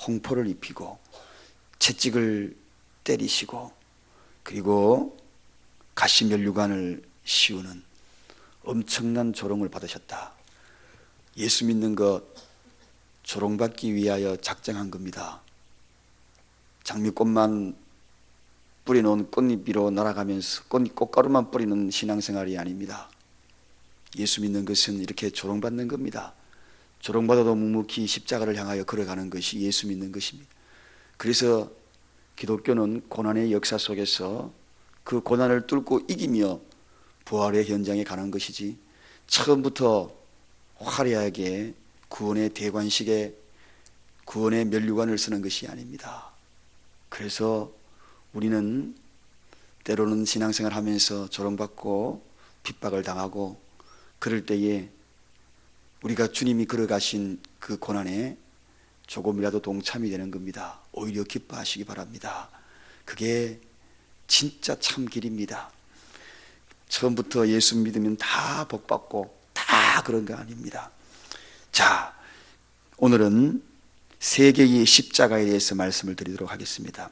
홍포를 입히고 채찍을 때리시고 그리고 가시면류관을 씌우는 엄청난 조롱을 받으셨다. 예수 믿는 것 조롱받기 위하여 작정한 겁니다. 장미꽃만 뿌려놓은 꽃잎 위로 날아가면서 꽃가루만 뿌리는 신앙생활이 아닙니다. 예수 믿는 것은 이렇게 조롱받는 겁니다. 조롱받아도 묵묵히 십자가를 향하여 걸어가는 것이 예수 믿는 것입니다. 그래서 기독교는 고난의 역사 속에서 그 고난을 뚫고 이기며 부활의 현장에 가는 것이지, 처음부터 화려하게 구원의 대관식에 구원의 면류관을 쓰는 것이 아닙니다. 그래서 우리는 때로는 신앙생활 하면서 조롱받고 핍박을 당하고 그럴 때에 우리가 주님이 걸어가신 그 고난에 조금이라도 동참이 되는 겁니다. 오히려 기뻐하시기 바랍니다. 그게 진짜 참 길입니다. 처음부터 예수 믿으면 다 복받고 다 그런 거 아닙니다. 자, 오늘은 세 개의 십자가에 대해서 말씀을 드리도록 하겠습니다.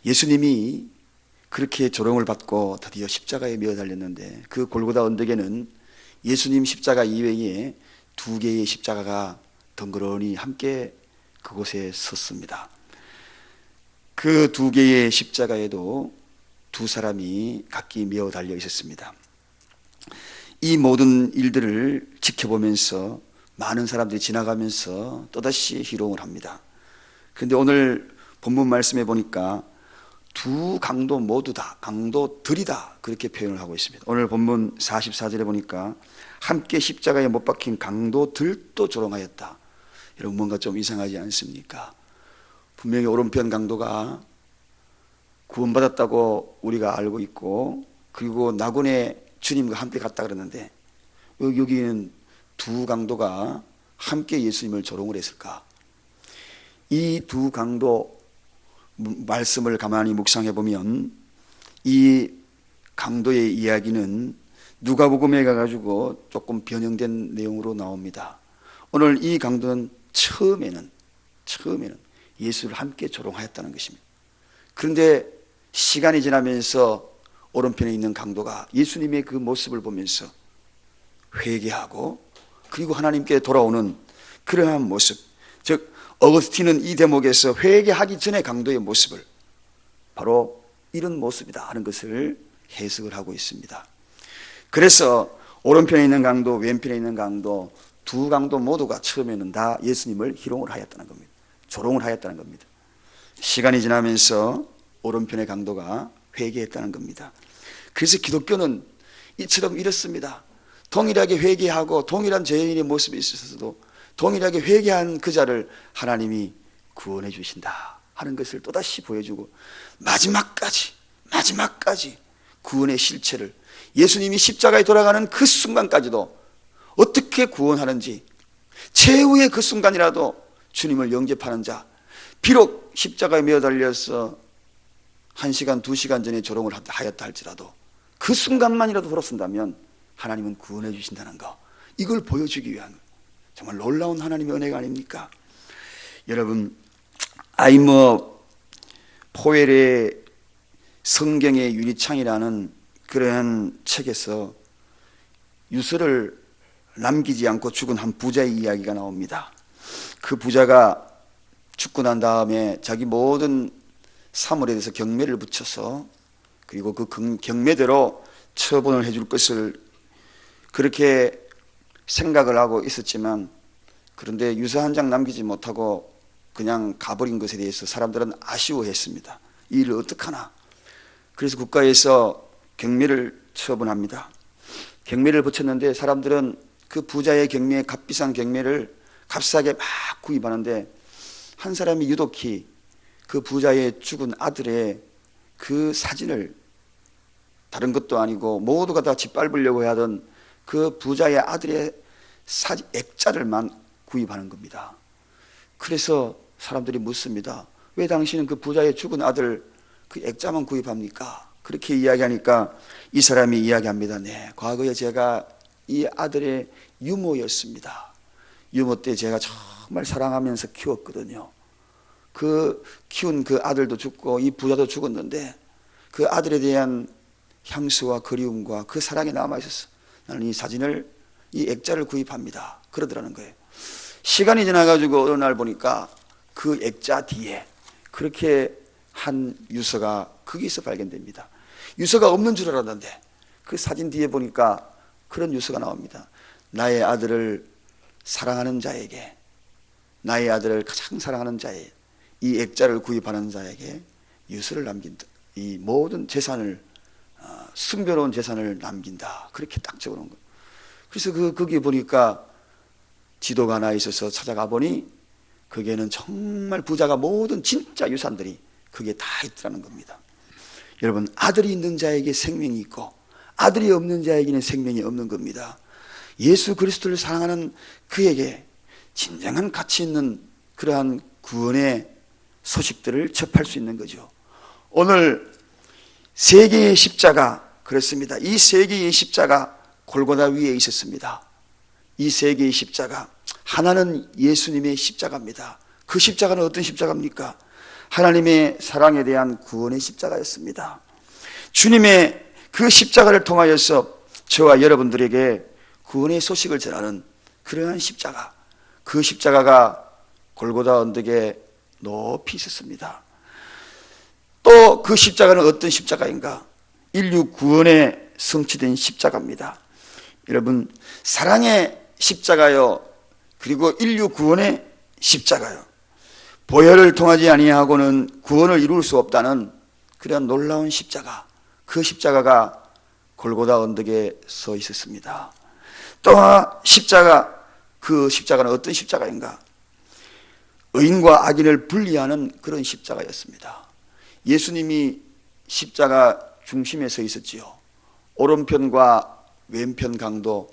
예수님이 그렇게 조롱을 받고 드디어 십자가에 매어 달렸는데, 그 골고다 언덕에는 예수님 십자가 이외에 두 개의 십자가가 덩그러니 함께 그곳에 섰습니다. 그 두 개의 십자가에도 두 사람이 각기 매어 달려 있었습니다. 이 모든 일들을 지켜보면서 많은 사람들이 지나가면서 또다시 희롱을 합니다. 그런데 오늘 본문 말씀에 보니까 두 강도 모두 다, 강도들이다, 그렇게 표현을 하고 있습니다. 오늘 본문 44절에 보니까 함께 십자가에 못 박힌 강도들도 조롱하였다. 여러분, 뭔가 좀 이상하지 않습니까? 분명히 오른편 강도가 구원받았다고 우리가 알고 있고, 그리고 나군의 주님과 함께 갔다 그러는데 여기는 두 강도가 함께 예수님을 조롱을 했을까? 이 두 강도 말씀을 가만히 묵상해 보면 이 강도의 이야기는 누가복음에 가가지고 조금 변형된 내용으로 나옵니다. 오늘 이 강도는 처음에는 예수를 함께 조롱하였다는 것입니다. 그런데 시간이 지나면서 오른편에 있는 강도가 예수님의 그 모습을 보면서 회개하고 그리고 하나님께 돌아오는 그러한 모습, 즉 어거스틴은 이 대목에서 회개하기 전의 강도의 모습을 바로 이런 모습이다 하는 것을 해석을 하고 있습니다. 그래서 오른편에 있는 강도, 왼편에 있는 강도, 두 강도 모두가 처음에는 다 예수님을 희롱을 하였다는 겁니다. 조롱을 하였다는 겁니다. 시간이 지나면서 오른편의 강도가 회개했다는 겁니다. 그래서 기독교는 이처럼 이렇습니다. 동일하게 회개하고 동일한 죄인의 모습이 있어서도 동일하게 회개한 그 자를 하나님이 구원해 주신다 하는 것을 또다시 보여주고, 마지막까지 구원의 실체를, 예수님이 십자가에 돌아가는 그 순간까지도 어떻게 구원하는지, 최후의 그 순간이라도 주님을 영접하는 자, 비록 십자가에 매어 달려서 1시간, 2시간 전에 조롱을 하였다 할지라도 그 순간만이라도 돌아선다면 하나님은 구원해 주신다는 거, 이걸 보여주기 위한 정말 놀라운 하나님의 은혜가 아닙니까? 여러분, 아이머 포웰의 성경의 유리창이라는 그러한 책에서 유서를 남기지 않고 죽은 한 부자의 이야기가 나옵니다. 그 부자가 죽고 난 다음에 자기 모든 사물에 대해서 경매를 붙여서, 그리고 그 경매대로 처분을 해줄 것을 그렇게 생각을 하고 있었지만, 그런데 유서 한 장 남기지 못하고 그냥 가버린 것에 대해서 사람들은 아쉬워했습니다. 이 일을 어떡하나. 그래서 국가에서 경매를 처분합니다. 경매를 붙였는데 사람들은 그 부자의 경매, 값비싼 경매를 값싸게 막 구입하는데, 한 사람이 유독히 그 부자의 죽은 아들의 그 사진을, 다른 것도 아니고 모두가 다 짓밟으려고 하던 그 부자의 아들의 액자를만 구입하는 겁니다. 그래서 사람들이 묻습니다. 왜 당신은 그 부자의 죽은 아들 그 액자만 구입합니까? 그렇게 이야기하니까 이 사람이 이야기합니다. 네, 과거에 제가 이 아들의 유모였습니다. 유모 때 제가 정말 사랑하면서 키웠거든요. 그 키운 그 아들도 죽고 이 부자도 죽었는데 그 아들에 대한 향수와 그리움과 그 사랑이 남아있었어. 나는 이 사진을, 이 액자를 구입합니다. 그러더라는 거예요. 시간이 지나가지고 어느 날 보니까 그 액자 뒤에 그렇게 한 유서가 거기서 발견됩니다. 유서가 없는 줄 알았는데 그 사진 뒤에 보니까 그런 유서가 나옵니다. 나의 아들을 사랑하는 자에게, 나의 아들을 가장 사랑하는 자에, 이 액자를 구입하는 자에게 유서를 남긴다. 이 모든 재산을, 숨겨놓은 재산을 남긴다. 그렇게 딱 적어놓은 거예요. 그래서 거기 보니까 지도가 하나 있어서 찾아가 보니 거기에는 정말 부자가 모든 진짜 유산들이 그게 다 있더라는 겁니다. 여러분, 아들이 있는 자에게 생명이 있고 아들이 없는 자에게는 생명이 없는 겁니다. 예수 그리스도를 사랑하는 그에게 진정한 가치 있는 그러한 구원의 소식들을 접할 수 있는 거죠. 오늘 세 개의 십자가, 그렇습니다. 이 세 개의 십자가 골고다 위에 있었습니다. 이 세 개의 십자가, 하나는 예수님의 십자가입니다. 그 십자가는 어떤 십자가입니까? 하나님의 사랑에 대한 구원의 십자가였습니다. 주님의 그 십자가를 통하여서 저와 여러분들에게 구원의 소식을 전하는 그러한 십자가, 그 십자가가 골고다 언덕에 높이 있었습니다. 또 그 십자가는 어떤 십자가인가? 인류 구원에 성취된 십자가입니다. 여러분, 사랑의 십자가요, 그리고 인류 구원의 십자가요, 보혈을 통하지 아니하고는 구원을 이룰 수 없다는 그런 놀라운 십자가, 그 십자가가 골고다 언덕에 서 있었습니다. 또 십자가, 그 십자가는 어떤 십자가인가? 의인과 악인을 분리하는 그런 십자가였습니다. 예수님이 십자가 중심에 서 있었지요. 오른편과 왼편 강도,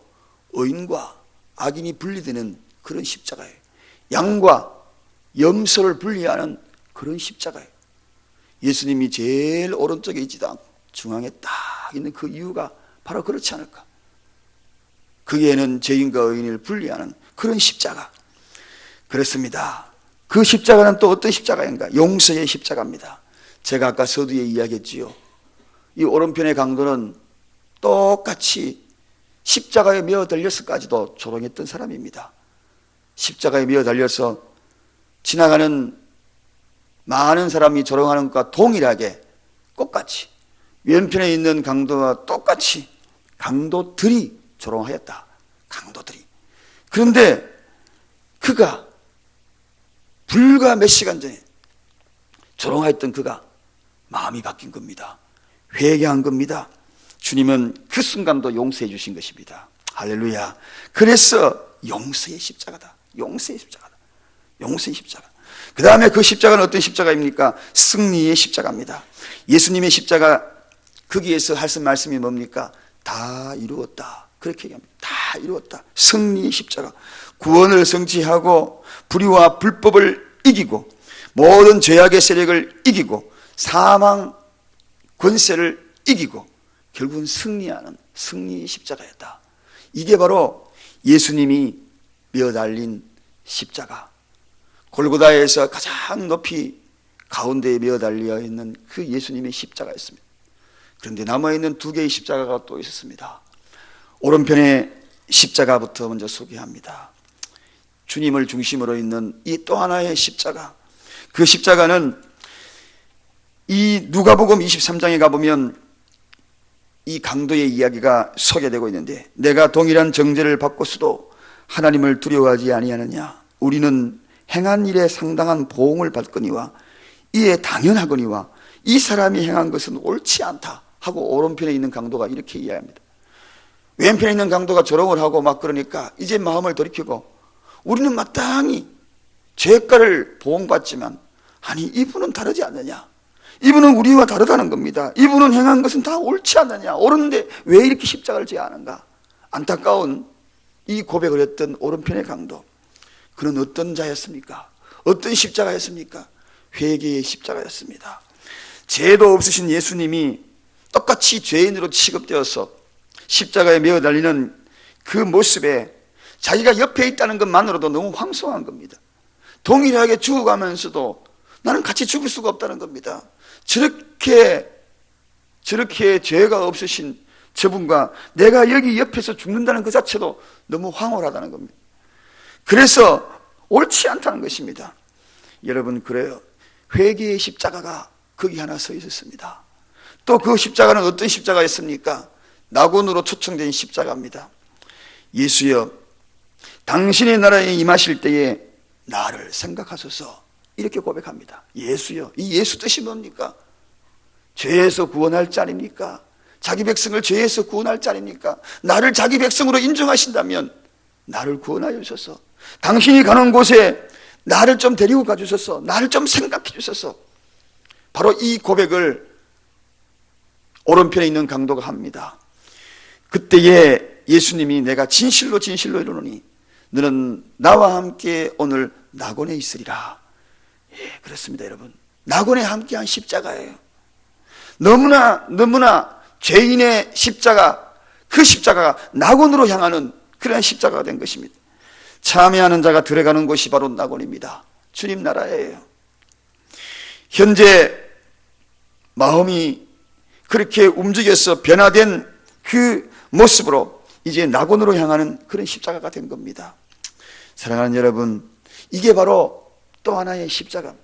의인과 악인이 분리되는 그런 십자가예요. 양과 염소를 분리하는 그런 십자가예요. 예수님이 제일 오른쪽에 있지도 않고 중앙에 딱 있는 그 이유가 바로 그렇지 않을까? 거기에는 죄인과 의인을 분리하는 그런 십자가. 그렇습니다. 그 십자가는 또 어떤 십자가인가? 용서의 십자가입니다. 제가 아까 서두에 이야기했지요. 이 오른편의 강도는 똑같이 십자가에 매어 달려서까지도 조롱했던 사람입니다. 십자가에 매어 달려서 지나가는 많은 사람이 조롱하는 것과 동일하게 똑같이 왼편에 있는 강도와 똑같이 강도들이 조롱하였다. 강도들이. 그런데 그가 불과 몇 시간 전에 조롱하였던 그가 마음이 바뀐 겁니다. 회개한 겁니다. 주님은 그 순간도 용서해 주신 것입니다. 할렐루야. 그래서 용서의 십자가다. 용서의 십자가다. 용서의 십자가. 그 다음에 그 십자가는 어떤 십자가입니까? 승리의 십자가입니다. 예수님의 십자가, 거기에서 하신 말씀이 뭡니까? 다 이루었다. 그렇게 얘기합니다. 다 이루었다. 승리의 십자가. 구원을 성취하고 불의와 불법을 이기고 모든 죄악의 세력을 이기고 사망 권세를 이기고 결국은 승리하는 승리의 십자가였다. 이게 바로 예수님이 매어 달린 십자가, 골고다에서 가장 높이 가운데에 매어 달려 있는 그 예수님의 십자가였습니다. 그런데 남아있는 두 개의 십자가가 또 있었습니다. 오른편의 십자가부터 먼저 소개합니다. 주님을 중심으로 있는 이 또 하나의 십자가, 그 십자가는 이 누가복음 23장에 가보면 이 강도의 이야기가 소개되고 있는데, 내가 동일한 정죄를 받고서도 하나님을 두려워하지 아니하느냐? 우리는 행한 일에 상당한 보응을 받거니와 이에 당연하거니와 이 사람이 행한 것은 옳지 않다 하고 오른편에 있는 강도가 이렇게 이야기합니다. 왼편에 있는 강도가 조롱을 하고 막 그러니까 이제 마음을 돌이키고 우리는 마땅히 죄가를 보응받지만 아니 이분은 다르지 않느냐? 이분은 우리와 다르다는 겁니다. 이분은 행한 것은 다 옳지 않느냐? 옳은데 왜 이렇게 십자가를 져야 하는가? 안타까운 이 고백을 했던 오른편의 강도, 그는 어떤 자였습니까? 어떤 십자가였습니까? 회개의 십자가였습니다. 죄도 없으신 예수님이 똑같이 죄인으로 취급되어서 십자가에 매어 달리는 그 모습에 자기가 옆에 있다는 것만으로도 너무 황송한 겁니다. 동일하게 죽어가면서도 나는 같이 죽을 수가 없다는 겁니다. 저렇게 죄가 없으신 저분과 내가 여기 옆에서 죽는다는 그 자체도 너무 황홀하다는 겁니다. 그래서 옳지 않다는 것입니다. 여러분, 그래요. 회개의 십자가가 거기 하나 서 있었습니다. 또 그 십자가는 어떤 십자가였습니까? 낙원으로 초청된 십자가입니다. 예수여, 당신의 나라에 임하실 때에 나를 생각하소서, 이렇게 고백합니다. 예수여, 이 예수 뜻이 뭡니까? 죄에서 구원할 자입니까? 자기 백성을 죄에서 구원할 자입니까? 나를 자기 백성으로 인정하신다면 나를 구원하여 주소서. 당신이 가는 곳에 나를 좀 데리고 가주소서. 나를 좀 생각해 주소서. 바로 이 고백을 오른편에 있는 강도가 합니다. 그때에 예수님이 내가 진실로 진실로 이르노니 너는 나와 함께 오늘 낙원에 있으리라. 예, 그렇습니다, 여러분. 낙원에 함께한 십자가예요. 너무나 죄인의 십자가, 그 십자가가 낙원으로 향하는 그런 십자가가 된 것입니다. 참여하는 자가 들어가는 곳이 바로 낙원입니다. 주님 나라예요. 현재 마음이 그렇게 움직여서 변화된 그 모습으로 이제 낙원으로 향하는 그런 십자가가 된 겁니다. 사랑하는 여러분, 이게 바로 또 하나의 십자가.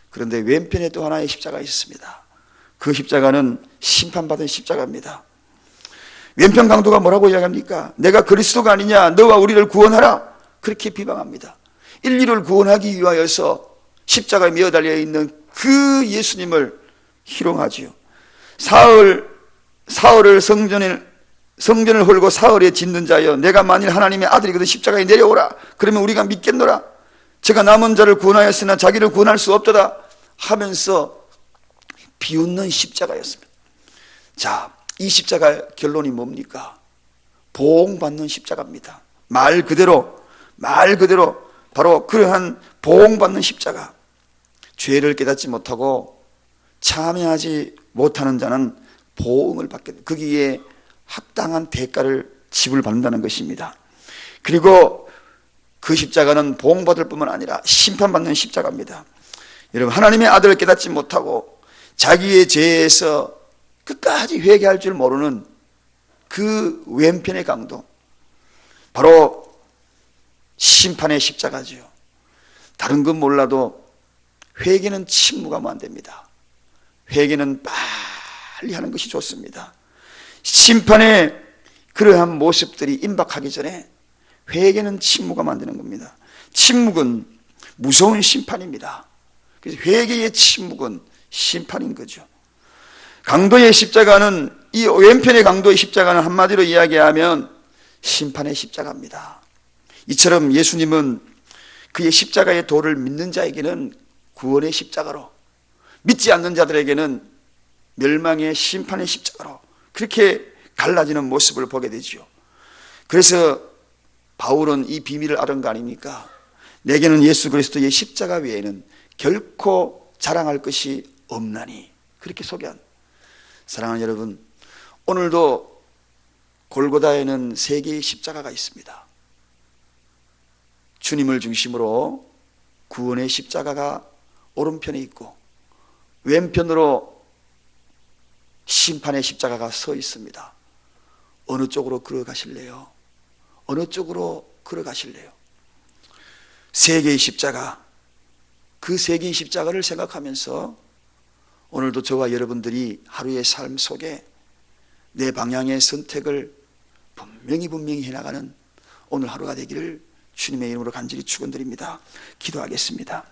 그런데 왼편에 또 하나의 십자가 있습니다. 그 십자가는 심판받은 십자가입니다. 왼편 강도가 뭐라고 이야기합니까? 내가 그리스도가 아니냐, 너와 우리를 구원하라, 그렇게 비방합니다. 인류를 구원하기 위하여서 십자가에 매어 달려 있는 그 예수님을 희롱하지요. 사흘을 성전을 홀고 사흘에 짓는 자여, 내가 만일 하나님의 아들이거든 십자가에 내려오라. 그러면 우리가 믿겠노라. 제가 남은 자를 구원하였으나 자기를 구원할 수 없도다 하면서 비웃는 십자가였습니다. 자, 이 십자가 결론이 뭡니까? 보응받는 십자가입니다. 말 그대로 바로 그러한 보응받는 십자가. 죄를 깨닫지 못하고 참여하지 못하는 자는 보응을 받게 됩니다. 거기에 합당한 대가를 지불받는다는 것입니다. 그리고 그 십자가는 보응받을 뿐만 아니라 심판받는 십자가입니다. 여러분, 하나님의 아들을 깨닫지 못하고 자기의 죄에서 끝까지 회개할 줄 모르는 그 왼편의 강도, 바로 심판의 십자가죠. 다른 건 몰라도 회개는 침묵하면 안 됩니다. 회개는 빨리 하는 것이 좋습니다. 심판의 그러한 모습들이 임박하기 전에 회개는 침묵하면 안 되는 겁니다. 침묵은 무서운 심판입니다. 그래서 회개의 침묵은 심판인 거죠. 강도의 십자가는, 이 왼편의 강도의 십자가는 한마디로 이야기하면 심판의 십자가입니다. 이처럼 예수님은 그의 십자가의 도를 믿는 자에게는 구원의 십자가로, 믿지 않는 자들에게는 멸망의 심판의 십자가로 그렇게 갈라지는 모습을 보게 되죠. 그래서 바울은 이 비밀을 알은 거 아닙니까? 내게는 예수 그리스도의 십자가 외에는 결코 자랑할 것이 없나니, 그렇게 소개한. 사랑하는 여러분, 오늘도 골고다에는 3개의 십자가가 있습니다. 주님을 중심으로 구원의 십자가가 오른편에 있고 왼편으로 심판의 십자가가 서 있습니다. 어느 쪽으로 걸어가실래요? 어느 쪽으로 걸어가실래요? 3개의 십자가, 그 3개의 십자가를 생각하면서 오늘도 저와 여러분들이 하루의 삶 속에 내 방향의 선택을 분명히 해나가는 오늘 하루가 되기를 주님의 이름으로 간절히 축원드립니다. 기도하겠습니다.